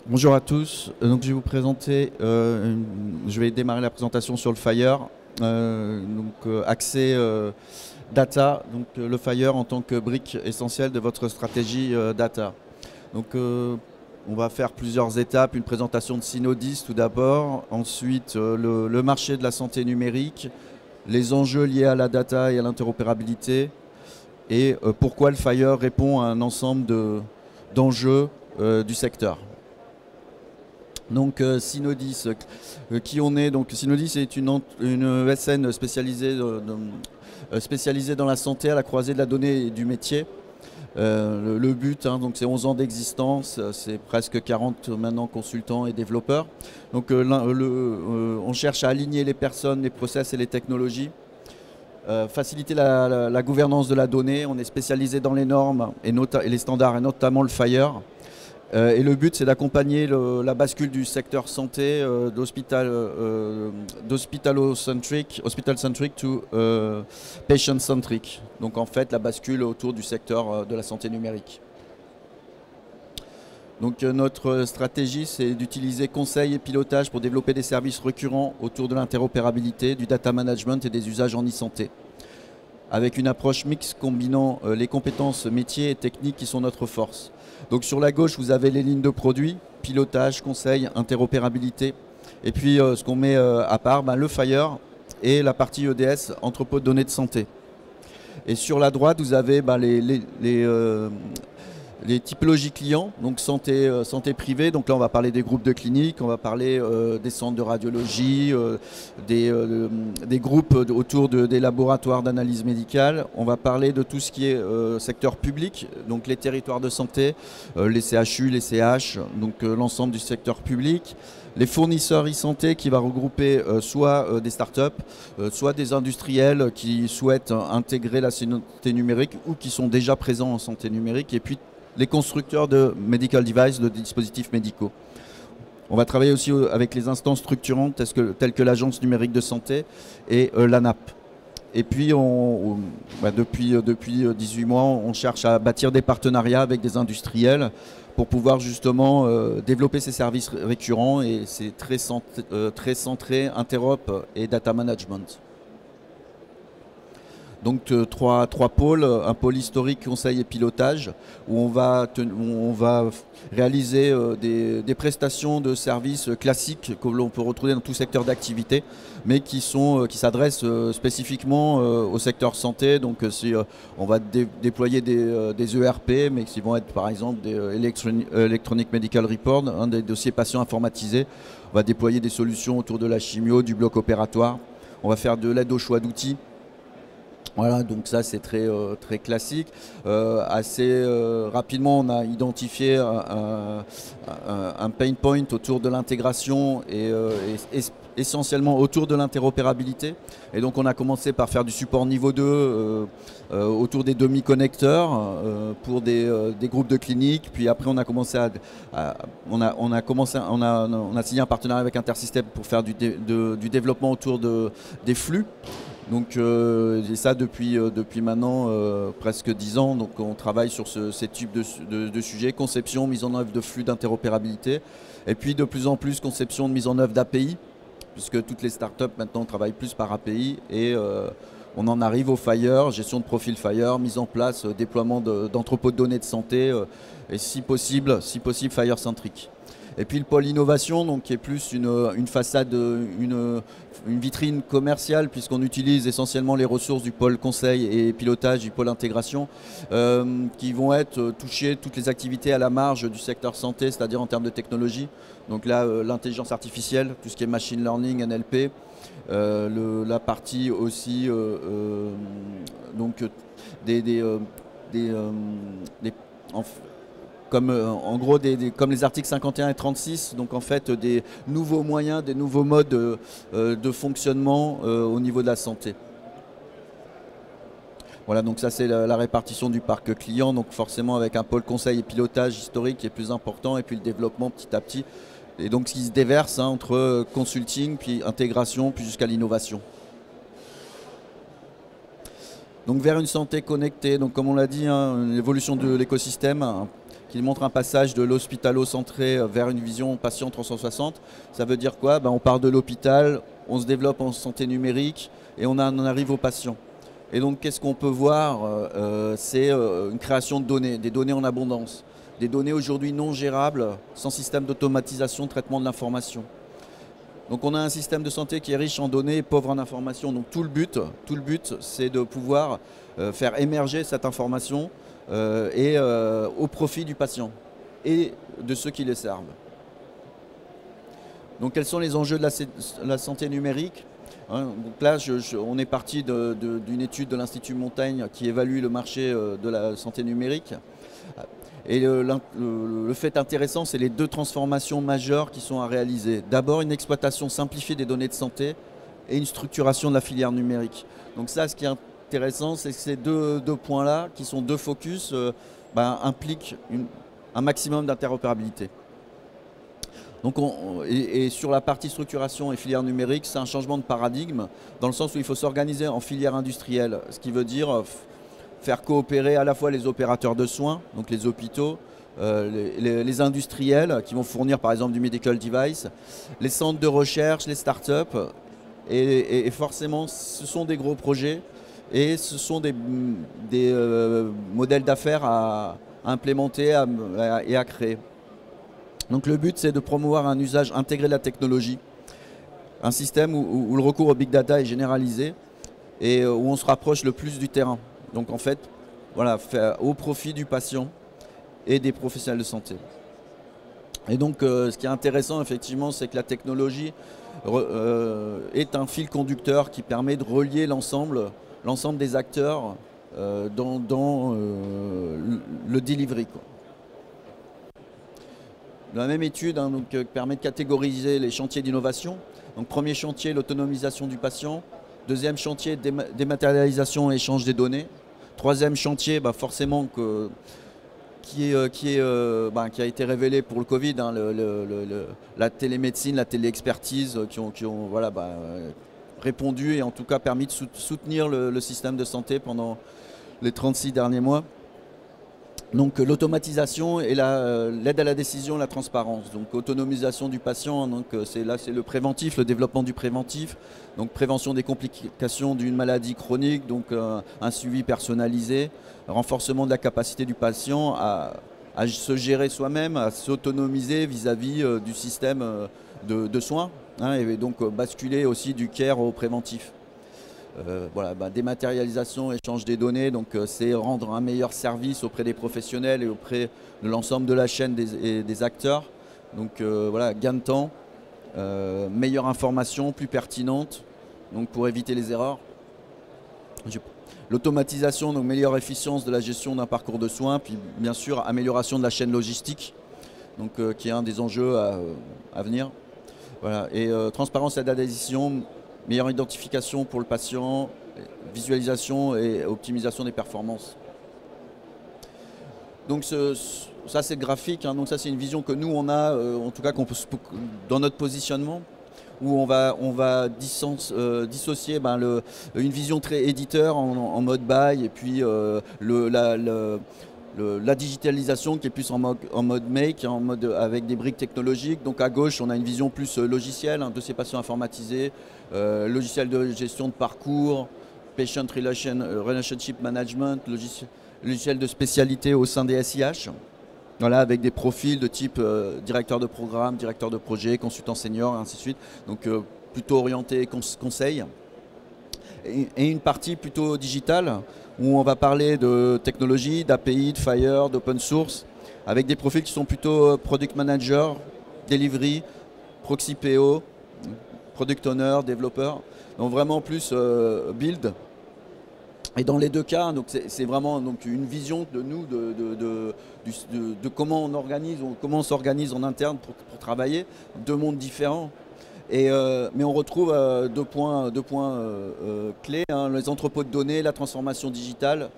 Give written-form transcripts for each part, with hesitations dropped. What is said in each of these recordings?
Bonjour à tous. Donc je vais vous présenter, je vais démarrer la présentation sur le Fire. Accès data, donc le Fire en tant que brique essentielle de votre stratégie data. On va faire plusieurs étapes, une présentation de Synodis tout d'abord, ensuite le marché de la santé numérique, les enjeux liés à la data et à l'interopérabilité, et pourquoi le Fire répond à un ensemble d'enjeux du secteur. Donc Synodis, qui on est? Donc Synodis est une ESN spécialisée dans la santé à la croisée de la donnée et du métier. Le but, donc c'est 11 ans d'existence, c'est presque 40 maintenant consultants et développeurs. Donc on cherche à aligner les personnes, les process et les technologies, faciliter la gouvernance de la donnée. On est spécialisé dans les normes et les standards, et notamment le FHIR. Et le but, c'est d'accompagner la bascule du secteur santé d'hospital-centric to patient-centric. Donc en fait, la bascule autour du secteur de la santé numérique. Donc notre stratégie, c'est d'utiliser conseil et pilotage pour développer des services récurrents autour de l'interopérabilité, du data management et des usages en e-santé, avec une approche mixte combinant les compétences métiers et techniques qui sont notre force. Donc sur la gauche, vous avez les lignes de produits, pilotage, conseil, interopérabilité. Et puis ce qu'on met à part, le Fire et la partie EDS, entrepôt de données de santé. Et sur la droite, vous avez les typologies clients, donc santé privée. Donc là, on va parler des groupes de cliniques, on va parler des centres de radiologie, des groupes autour des laboratoires d'analyse médicale. On va parler de tout ce qui est secteur public, donc les territoires de santé, les CHU, les CH, donc l'ensemble du secteur public. Les fournisseurs e-santé qui va regrouper soit des startups, soit des industriels qui souhaitent intégrer la santé numérique ou qui sont déjà présents en santé numérique. Et puis les constructeurs de medical devices, de dispositifs médicaux. On va travailler aussi avec les instances structurantes telles que l'Agence numérique de santé et l'ANAP. Et puis, depuis 18 mois, on cherche à bâtir des partenariats avec des industriels pour pouvoir justement développer ces services récurrents, et c'est très centré interop et data management. Donc trois pôles, un pôle historique, conseil et pilotage, où on va réaliser des prestations de services classiques que l'on peut retrouver dans tout secteur d'activité, mais qui s'adressent spécifiquement au secteur santé. Donc on va déployer des ERP, mais qui vont être par exemple des Electronic Medical Report, des dossiers patients informatisés. On va déployer des solutions autour de la chimio, du bloc opératoire. On va faire de l'aide au choix d'outils. Voilà, donc ça c'est très classique. Assez rapidement, on a identifié un pain point autour de l'intégration et essentiellement autour de l'interopérabilité. Et donc on a commencé par faire du support niveau 2 autour des demi-connecteurs pour des groupes de cliniques. Puis après on a commencé on a signé un partenariat avec Intersystem pour faire du développement autour des flux. Donc et ça depuis maintenant presque 10 ans. Donc on travaille sur ces types de sujets, conception, mise en œuvre de flux d'interopérabilité, et puis de plus en plus conception de mise en œuvre d'API, puisque toutes les startups maintenant travaillent plus par API, et on en arrive au Fire, gestion de profil Fire, mise en place, déploiement d'entrepôts de données de santé, et si possible Fire centrique. Et puis le pôle innovation, donc, qui est plus une façade, une vitrine commerciale, puisqu'on utilise essentiellement les ressources du pôle conseil et pilotage, du pôle intégration, qui vont être toucher toutes les activités à la marge du secteur santé, c'est-à-dire en termes de technologie. Donc là, l'intelligence artificielle, tout ce qui est machine learning, NLP, la partie aussi comme les articles 51 et 36, donc en fait des nouveaux moyens, des nouveaux modes de fonctionnement au niveau de la santé. Voilà, donc ça c'est la répartition du parc client, donc forcément avec un pôle conseil et pilotage historique qui est plus important, et puis le développement petit à petit, et donc ce qui se déverse entre consulting, puis intégration, puis jusqu'à l'innovation. Donc vers une santé connectée, donc comme on l'a dit, hein, l'évolution de l'écosystème hein, qui montre un passage de l'hospitalo-centré vers une vision patient 360. Ça veut dire quoi? Ben, on part de l'hôpital, on se développe en santé numérique et on en arrive aux patients. Et donc qu'est-ce qu'on peut voir? C'est une création de données, des données en abondance. Des données aujourd'hui non gérables, sans système d'automatisation, de traitement de l'information. Donc on a un système de santé qui est riche en données, pauvre en informations. Donc tout le but c'est de pouvoir faire émerger cette information au profit du patient et de ceux qui les servent. Donc quels sont les enjeux de la santé numérique? Donc là, on est parti d'une étude de l'Institut Montaigne qui évalue le marché de la santé numérique. Et le fait intéressant, c'est les deux transformations majeures qui sont à réaliser. D'abord, une exploitation simplifiée des données de santé et une structuration de la filière numérique. Donc ça, ce qui est intéressant, c'est que ces deux points-là, qui sont deux focus, impliquent un maximum d'interopérabilité. Donc et sur la partie structuration et filière numérique, c'est un changement de paradigme, dans le sens où il faut s'organiser en filière industrielle, ce qui veut dire faire coopérer à la fois les opérateurs de soins, donc les hôpitaux, les industriels qui vont fournir par exemple du medical device, les centres de recherche, les startups, et forcément ce sont des gros projets et ce sont des modèles d'affaires à implémenter et à créer. Donc le but c'est de promouvoir un usage intégré de la technologie, un système où le recours au big data est généralisé et où on se rapproche le plus du terrain. Donc en fait, voilà, au profit du patient et des professionnels de santé. Et donc ce qui est intéressant effectivement, c'est que la technologie est un fil conducteur qui permet de relier l'ensemble des acteurs dans le delivery, quoi. La même étude permet de catégoriser les chantiers d'innovation. Donc premier chantier, l'autonomisation du patient. Deuxième chantier, dématérialisation et échange des données. Troisième chantier, forcément, qui a été révélé pour le Covid, hein, la télémédecine, la téléexpertise, qui ont répondu et en tout cas permis de soutenir le système de santé pendant les 36 derniers mois. Donc l'automatisation et l'aide à la décision, la transparence. Donc autonomisation du patient, donc c'est le préventif, le développement du préventif. Donc prévention des complications d'une maladie chronique, donc un suivi personnalisé, renforcement de la capacité du patient à se gérer soi-même, à s'autonomiser vis-à-vis du système de soins, hein, et donc basculer aussi du care au préventif. Dématérialisation, échange des données, donc c'est rendre un meilleur service auprès des professionnels et auprès de l'ensemble de la chaîne des acteurs. Donc gain de temps, meilleure information, plus pertinente, donc pour éviter les erreurs. L'automatisation, donc meilleure efficience de la gestion d'un parcours de soins, puis bien sûr amélioration de la chaîne logistique, donc qui est un des enjeux à venir. Voilà. Et transparence et décision, meilleure identification pour le patient, visualisation et optimisation des performances. Donc ça c'est le graphique, hein, donc ça c'est une vision que nous on a, en tout cas dans notre positionnement, où on va dissocier une vision très éditeur en mode buy et puis la digitalisation qui est plus en mode make, en mode avec des briques technologiques. Donc à gauche, on a une vision plus logicielle, un dossier patient informatisé, logiciel de gestion de parcours, patient relationship management, logiciel de spécialité au sein des SIH. Voilà, avec des profils de type directeur de programme, directeur de projet, consultant senior, et ainsi de suite. Donc plutôt orienté conseil. Et une partie plutôt digitale, où on va parler de technologie, d'API, de Fire, d'open source, avec des profils qui sont plutôt product manager, delivery, proxy PO, product owner, développeur. Donc vraiment plus build. Et dans les deux cas, c'est vraiment une vision de nous, de comment on organise, comment on s'organise en interne pour travailler, deux mondes différents. Mais on retrouve deux points clés, hein, les entrepôts de données, la transformation digitale,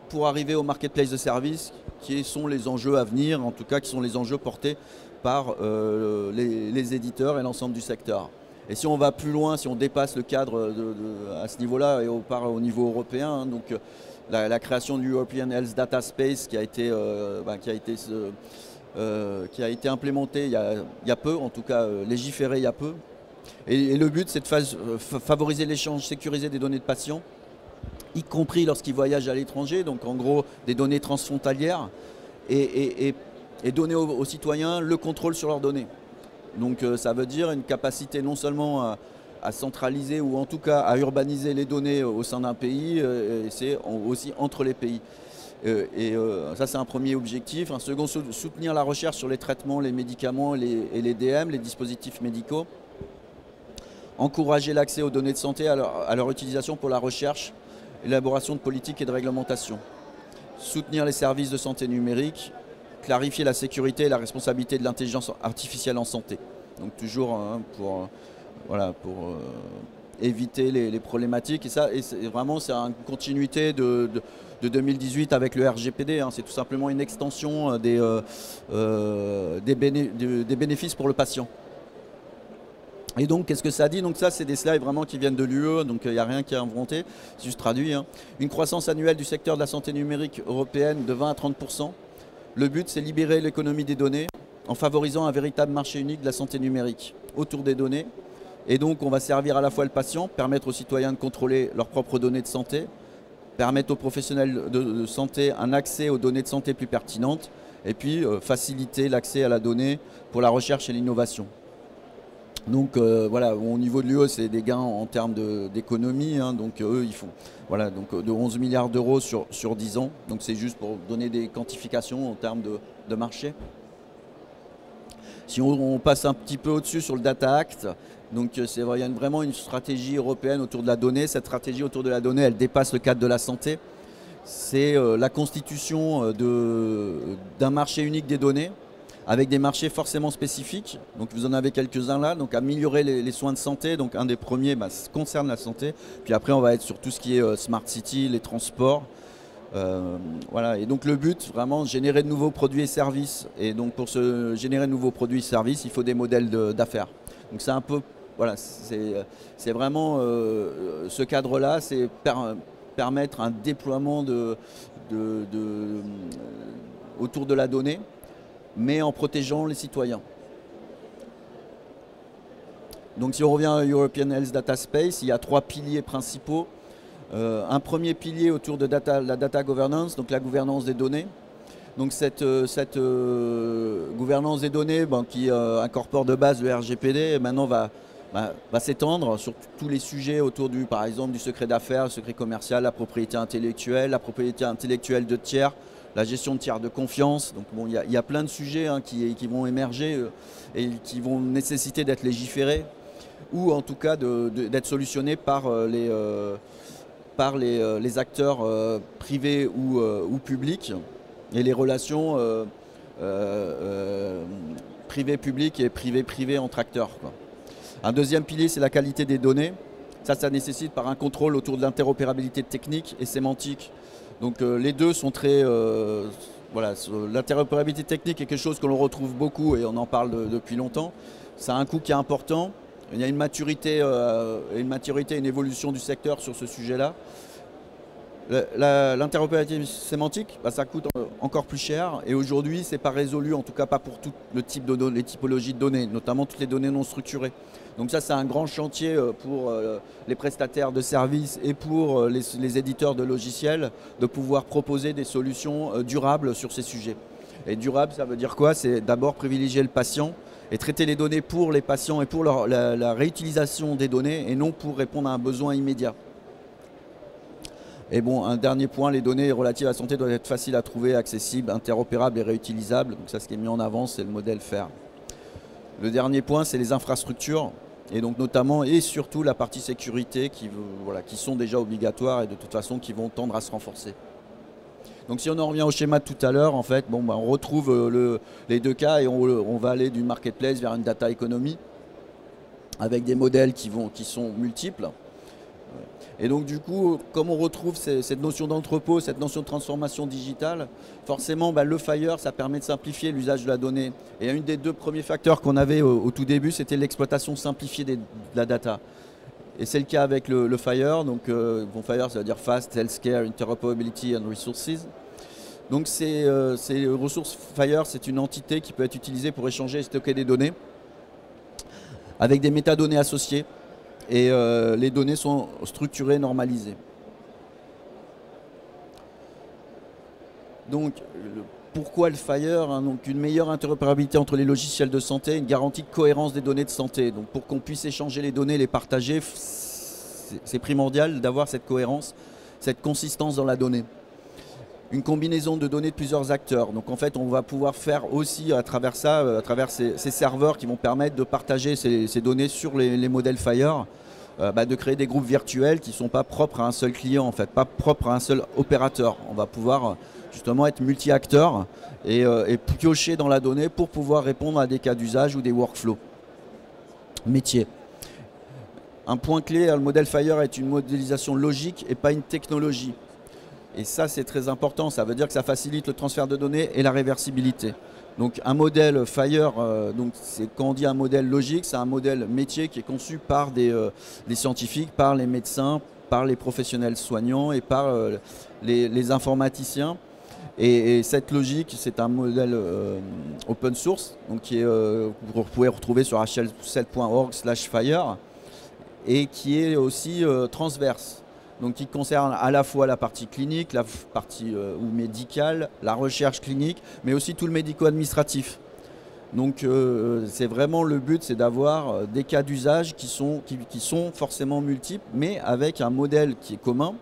pour arriver au marketplace de services, qui sont les enjeux à venir, en tout cas qui sont les enjeux portés par les éditeurs et l'ensemble du secteur. Et si on va plus loin, si on dépasse le cadre à ce niveau-là et on part au niveau européen, hein, donc la création du European Health Data Space qui a été implémenté il y a peu, en tout cas légiféré il y a peu. Et le but, c'est de favoriser l'échange sécurisé des données de patients, y compris lorsqu'ils voyagent à l'étranger, donc en gros des données transfrontalières, et donner aux citoyens le contrôle sur leurs données. Donc ça veut dire une capacité non seulement à centraliser ou en tout cas à urbaniser les données au sein d'un pays, et c'est aussi entre les pays. Ça c'est un premier objectif. Un second, soutenir la recherche sur les traitements, les médicaments et les DM, les dispositifs médicaux. Encourager l'accès aux données de santé à leur utilisation pour la recherche, élaboration de politiques et de réglementation. Soutenir les services de santé numérique, clarifier la sécurité et la responsabilité de l'intelligence artificielle en santé. Donc toujours hein, pour éviter les problématiques. Et ça, vraiment, c'est une continuité de 2018 avec le RGPD. Hein. C'est tout simplement une extension des bénéfices pour le patient. Et donc, qu'est-ce que ça dit? Donc ça, c'est des slides vraiment qui viennent de l'UE, donc il n'y a rien qui est inventé, c'est juste traduit. Hein. Une croissance annuelle du secteur de la santé numérique européenne de 20 à 30%. Le but, c'est libérer l'économie des données en favorisant un véritable marché unique de la santé numérique autour des données. Et donc, on va servir à la fois le patient, permettre aux citoyens de contrôler leurs propres données de santé, permettre aux professionnels de santé un accès aux données de santé plus pertinentes, et puis faciliter l'accès à la donnée pour la recherche et l'innovation. Donc voilà, au niveau de l'UE, c'est des gains en termes d'économie. Hein, donc eux, ils font donc, de 11 milliards d'euros sur 10 ans. Donc c'est juste pour donner des quantifications en termes de marché. Si on passe un petit peu au-dessus sur le Data Act, donc il y a vraiment une stratégie européenne autour de la donnée. Cette stratégie autour de la donnée, elle dépasse le cadre de la santé. C'est la constitution d'un marché unique des données, avec des marchés forcément spécifiques. Donc vous en avez quelques-uns là, donc améliorer les soins de santé. Donc un des premiers concerne la santé. Puis après on va être sur tout ce qui est Smart City, les transports. Voilà. Et donc le but, vraiment, générer de nouveaux produits et services. Et donc pour générer de nouveaux produits et services, il faut des modèles d'affaires. Donc c'est un peu, voilà, c'est vraiment ce cadre-là, c'est permettre un déploiement autour de la donnée, mais en protégeant les citoyens. Donc si on revient à European Health Data Space, il y a 3 piliers principaux. Un premier pilier autour de la data governance, donc la gouvernance des données. Donc cette gouvernance des données qui incorpore de base le RGPD, maintenant va s'étendre sur tous les sujets autour par exemple du secret d'affaires, le secret commercial, la propriété intellectuelle de tiers, la gestion de tiers de confiance. Donc bon, il y a plein de sujets hein, qui vont émerger et qui vont nécessiter d'être légiférés ou en tout cas d'être solutionnés par les acteurs privés ou publics et les relations privé-public et privé-privé entre acteurs, quoi. Un deuxième pilier, c'est la qualité des données. Ça nécessite par un contrôle autour de l'interopérabilité technique et sémantique. Donc les deux sont très... voilà, l'interopérabilité technique est quelque chose que l'on retrouve beaucoup et on en parle depuis longtemps. Ça a un coût qui est important. Il y a une maturité, une évolution du secteur sur ce sujet-là. L'interopérabilité sémantique, ça coûte encore plus cher et aujourd'hui, ce n'est pas résolu, en tout cas pas pour tout le type de données, les typologies de données, notamment toutes les données non structurées. Donc ça, c'est un grand chantier pour les prestataires de services et pour les éditeurs de logiciels de pouvoir proposer des solutions durables sur ces sujets. Et durable, ça veut dire quoi? C'est d'abord privilégier le patient et traiter les données pour les patients et pour la réutilisation des données et non pour répondre à un besoin immédiat. Et bon, un dernier point, les données relatives à la santé doivent être faciles à trouver, accessibles, interopérables et réutilisables. Donc ça, ce qui est mis en avant, c'est le modèle FAIR. Le dernier point, c'est les infrastructures, et donc notamment et surtout la partie sécurité qui sont déjà obligatoires et de toute façon qui vont tendre à se renforcer. Donc si on en revient au schéma de tout à l'heure, en fait, on retrouve les deux cas et on va aller du marketplace vers une data economy avec des modèles qui sont multiples. Et donc du coup, comme on retrouve cette notion d'entrepôt, cette notion de transformation digitale, forcément le Fire, ça permet de simplifier l'usage de la donnée. Et un des deux premiers facteurs qu'on avait au tout début, c'était l'exploitation simplifiée de la data. Et c'est le cas avec le Fire. Donc Fire, ça veut dire Fast, Healthcare, Interoperability and Resources. Donc ces ressources Fire, c'est une entité qui peut être utilisée pour échanger et stocker des données avec des métadonnées associées. Et les données sont structurées, normalisées. Donc, pourquoi le Fire, hein, donc une meilleure interopérabilité entre les logiciels de santé, une garantie de cohérence des données de santé. Donc, pour qu'on puisse échanger les données, les partager, c'est primordial d'avoir cette cohérence, cette consistance dans la donnée. Une combinaison de données de plusieurs acteurs. Donc en fait, on va pouvoir faire aussi à travers ça, à travers ces serveurs qui vont permettre de partager ces données sur les modèles Fire, de créer des groupes virtuels qui ne sont pas propres à un seul client, en fait, pas propres à un seul opérateur. On va pouvoir justement être multi-acteurs et piocher dans la donnée pour pouvoir répondre à des cas d'usage ou des workflows métiers. Un point clé, le modèle Fire est une modélisation logique et pas une technologie. Et ça, c'est très important. Ça veut dire que ça facilite le transfert de données et la réversibilité. Donc un modèle Fire, quand on dit un modèle logique, c'est un modèle métier qui est conçu par des scientifiques, par les médecins, par les professionnels soignants et par les informaticiens. Et cette logique, c'est un modèle open source, donc vous pouvez retrouver sur hl7.org/fire et qui est aussi transverse. Donc qui concerne à la fois la partie clinique, la partie médicale, la recherche clinique, mais aussi tout le médico-administratif. Donc c'est vraiment le but, c'est d'avoir des cas d'usage qui sont forcément multiples, mais avec un modèle qui est commun.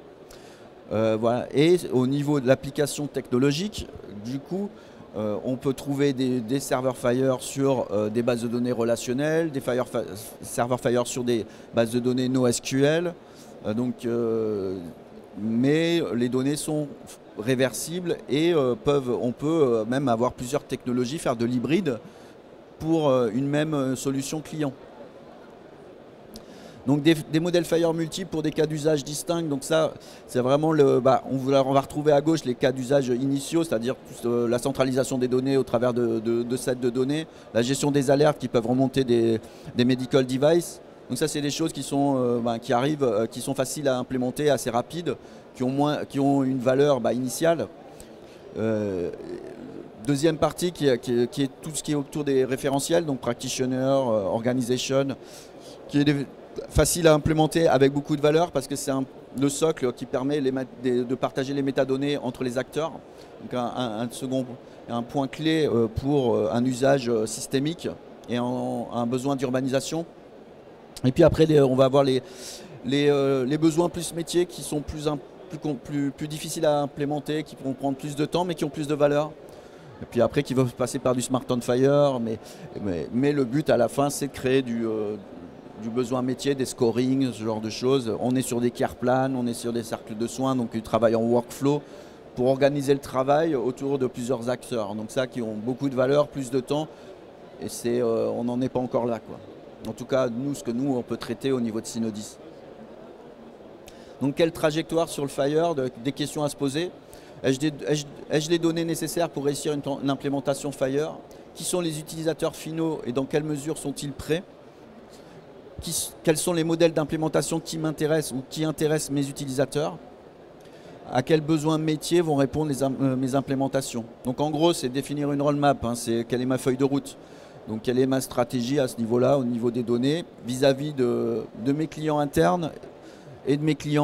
Voilà. Et au niveau de l'application technologique, du coup, on peut trouver des serveurs Fire sur des bases de données relationnelles, des serveurs Fire sur des bases de données NoSQL. Mais les données sont réversibles et on peut même avoir plusieurs technologies, faire de l'hybride pour une même solution client. Donc des modèles Fire multiples pour des cas d'usage distincts. Donc ça, c'est vraiment on va retrouver à gauche les cas d'usage initiaux, c'est-à-dire la centralisation des données au travers de sets de données, la gestion des alertes qui peuvent remonter des medical devices. Donc ça, c'est des choses qui arrivent, qui sont faciles à implémenter, assez rapides, qui ont une valeur initiale. Deuxième partie qui est tout ce qui est autour des référentiels, donc practitioner, organization, qui est facile à implémenter avec beaucoup de valeur parce que c'est le socle qui permet de partager les métadonnées entre les acteurs. Donc un point clé pour un usage systémique et un besoin d'urbanisation. Et puis après, on va avoir les besoins plus métiers qui sont plus difficiles à implémenter, qui vont prendre plus de temps mais qui ont plus de valeur. Et puis après, qui vont passer par du Smart on Fire. Mais le but à la fin, c'est de créer du besoin métier, des scorings, ce genre de choses. On est sur des care plans, on est sur des cercles de soins, donc du travail en workflow pour organiser le travail autour de plusieurs acteurs. Donc ça, qui ont beaucoup de valeur, plus de temps. Et on n'en est pas encore là, quoi. En tout cas, ce que nous, on peut traiter au niveau de Synodis. Donc, quelle trajectoire sur le Fire? Des questions à se poser. Ai-je les données nécessaires pour réussir une implémentation Fire? Qui sont les utilisateurs finaux et dans quelle mesure sont-ils prêts? Quels sont les modèles d'implémentation qui m'intéressent ou qui intéressent mes utilisateurs? À quels besoins métiers vont répondre mes implémentations? Donc, en gros, c'est définir une roadmap. C'est quelle est ma feuille de route? Donc, quelle est ma stratégie à ce niveau-là, au niveau des données, vis-à-vis de mes clients internes et de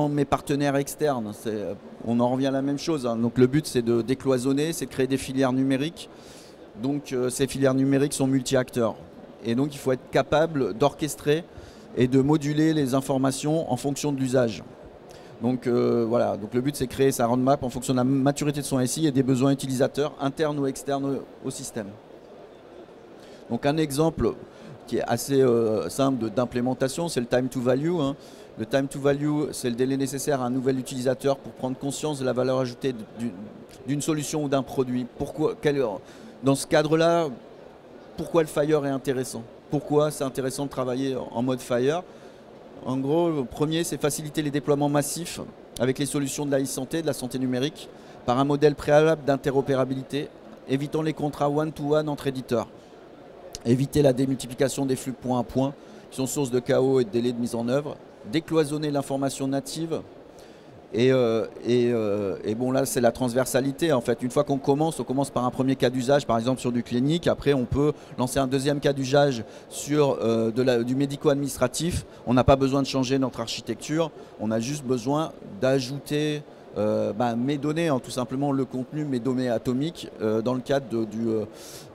mes partenaires externes. On en revient à la même chose. Donc, le but, c'est de décloisonner, c'est de créer des filières numériques. Donc, ces filières numériques sont multi-acteurs. Et donc, il faut être capable d'orchestrer et de moduler les informations en fonction de l'usage. Donc, voilà. Donc, le but, c'est de créer sa roadmap en fonction de la maturité de son SI et des besoins utilisateurs internes ou externes au système. Donc un exemple qui est assez simple d'implémentation, c'est le time to value. Le time to value, c'est le délai nécessaire à un nouvel utilisateur pour prendre conscience de la valeur ajoutée d'une solution ou d'un produit. Dans ce cadre-là, pourquoi le Fire est intéressant? Pourquoi c'est intéressant de travailler en mode Fire? En gros, le premier, c'est faciliter les déploiements massifs avec les solutions de la e-santé, de la santé numérique, par un modèle préalable d'interopérabilité, évitant les contrats one-to-one entre éditeurs. Éviter la démultiplication des flux point à point, qui sont source de chaos et de délais de mise en œuvre. Décloisonner l'information native. Et bon, là, c'est la transversalité. En fait, une fois qu'on commence, on commence par un premier cas d'usage, par exemple sur du clinique. Après, on peut lancer un deuxième cas d'usage sur du médico-administratif. On n'a pas besoin de changer notre architecture. On a juste besoin d'ajouter mes données, tout simplement le contenu, mes données atomiques, dans le cadre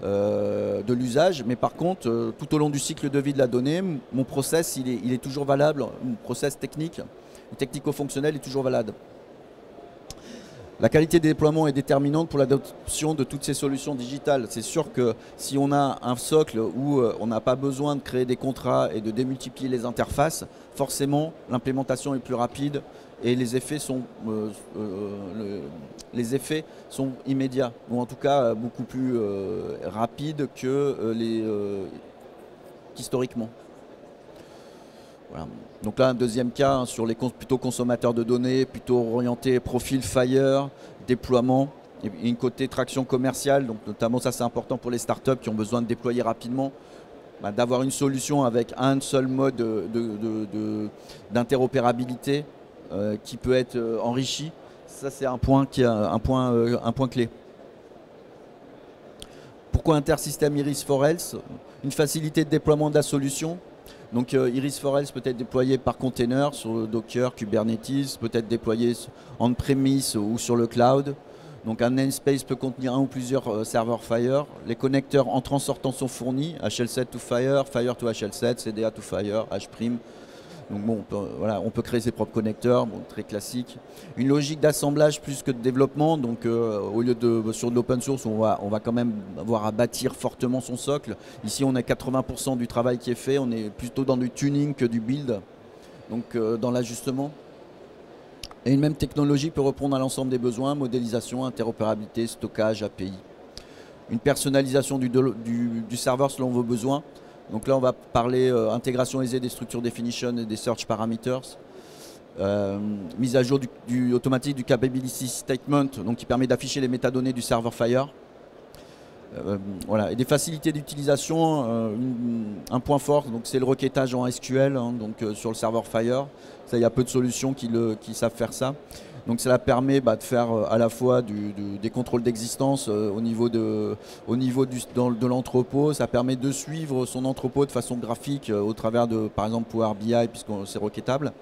de l'usage. Mais par contre, tout au long du cycle de vie de la donnée, mon process, il est toujours valable. Mon process technique, technico-fonctionnel est toujours valable. La qualité des déploiements est déterminante pour l'adoption de toutes ces solutions digitales. C'est sûr que si on a un socle où on n'a pas besoin de créer des contrats et de démultiplier les interfaces, forcément l'implémentation est plus rapide et les effets sont immédiats, ou en tout cas beaucoup plus rapides qu'historiquement. Voilà. Donc là, un deuxième cas sur les plutôt consommateurs de données, plutôt orienté profil Fire, déploiement, et une côté traction commerciale, donc notamment ça c'est important pour les startups qui ont besoin de déployer rapidement, d'avoir une solution avec un seul mode d'interopérabilité qui peut être enrichi. Ça c'est un point clé. Pourquoi Intersystem Iris for Health? Une facilité de déploiement de la solution. Donc Iris for Health peut être déployé par container sur Docker, Kubernetes, peut être déployé on-premise ou sur le cloud. Donc un namespace peut contenir un ou plusieurs serveurs Fire. Les connecteurs entrants-sortants sont fournis, HL7 to Fire, Fire to HL7, CDA to Fire, H'. Donc bon, on peut créer ses propres connecteurs, bon, très classique. Une logique d'assemblage plus que de développement, donc au lieu sur de l'open source, on va quand même avoir à bâtir fortement son socle. Ici, on a 80% du travail qui est fait, on est plutôt dans du tuning que du build, donc dans l'ajustement. Et une même technologie peut répondre à l'ensemble des besoins, modélisation, interopérabilité, stockage, API. Une personnalisation du serveur selon vos besoins. Donc là, on va parler intégration aisée des structures definition et des search parameters. Mise à jour automatique du capability statement, donc qui permet d'afficher les métadonnées du serveur Fire. Voilà. Et des facilités d'utilisation, un point fort, c'est le requêtage en SQL, sur le serveur Fire. Ça, il y a peu de solutions qui savent faire ça. Donc cela permet de faire à la fois des contrôles d'existence au niveau de l'entrepôt. Ça permet de suivre son entrepôt de façon graphique au travers de, par exemple, Power BI, puisque c'est requêtable.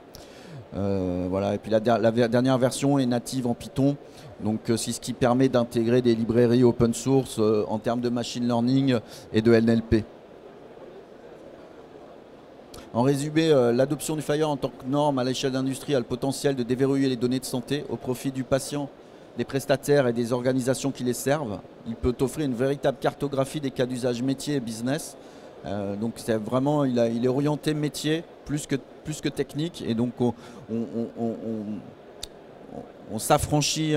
Voilà. Et puis la dernière version est native en Python. Donc c'est ce qui permet d'intégrer des librairies open source en termes de machine learning et de NLP. En résumé, l'adoption du Fire en tant que norme à l'échelle d'industrie a le potentiel de déverrouiller les données de santé au profit du patient, des prestataires et des organisations qui les servent. Il peut offrir une véritable cartographie des cas d'usage métier et business. Donc c'est vraiment, il est orienté métier plus que technique, et donc on s'affranchit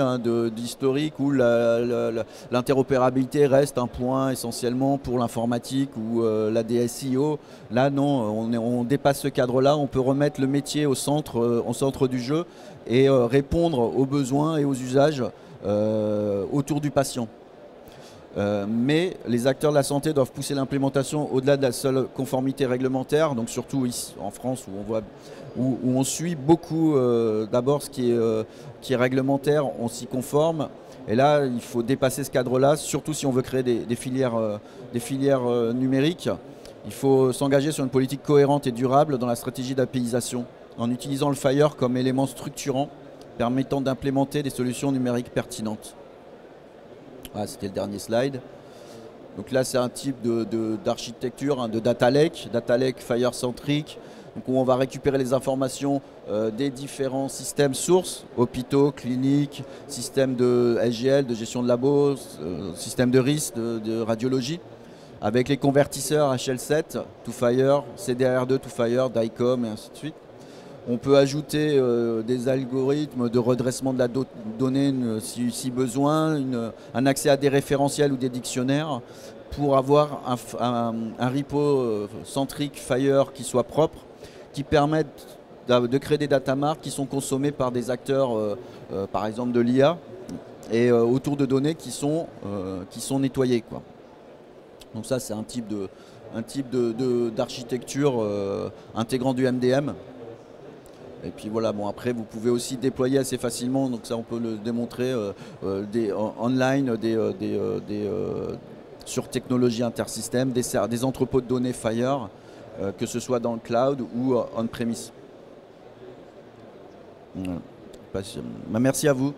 d'historique où l'interopérabilité reste un point essentiellement pour l'informatique ou la DSIO. Là non, on dépasse ce cadre-là, on peut remettre le métier au centre du jeu et répondre aux besoins et aux usages autour du patient. Mais les acteurs de la santé doivent pousser l'implémentation au-delà de la seule conformité réglementaire, donc surtout ici en France où on suit beaucoup d'abord ce qui est réglementaire, on s'y conforme, et là il faut dépasser ce cadre-là, surtout si on veut créer des filières numériques. Il faut s'engager sur une politique cohérente et durable dans la stratégie d'APIisation, en utilisant le Fire comme élément structurant permettant d'implémenter des solutions numériques pertinentes. Ah, c'était le dernier slide. Donc là, c'est un type d'architecture, de data lake Fire centrique, donc où on va récupérer les informations des différents systèmes sources, hôpitaux, cliniques, systèmes de SGL, de gestion de labo, systèmes de risque, de radiologie, avec les convertisseurs HL7 to Fire, CDR2 to Fire, DICOM et ainsi de suite. On peut ajouter des algorithmes de redressement de la donnée si besoin, un accès à des référentiels ou des dictionnaires pour avoir un repo centrique Fire qui soit propre, qui permette de créer des data marts qui sont consommés par des acteurs, par exemple de l'IA, et autour de données qui sont nettoyées, quoi. Donc ça, c'est un type d'architecture intégrant du MDM. Et puis voilà, bon, après vous pouvez aussi déployer assez facilement, donc ça on peut le démontrer online, sur technologie intersystème, des entrepôts de données Fire, que ce soit dans le cloud ou on-premise. Voilà. Merci à vous.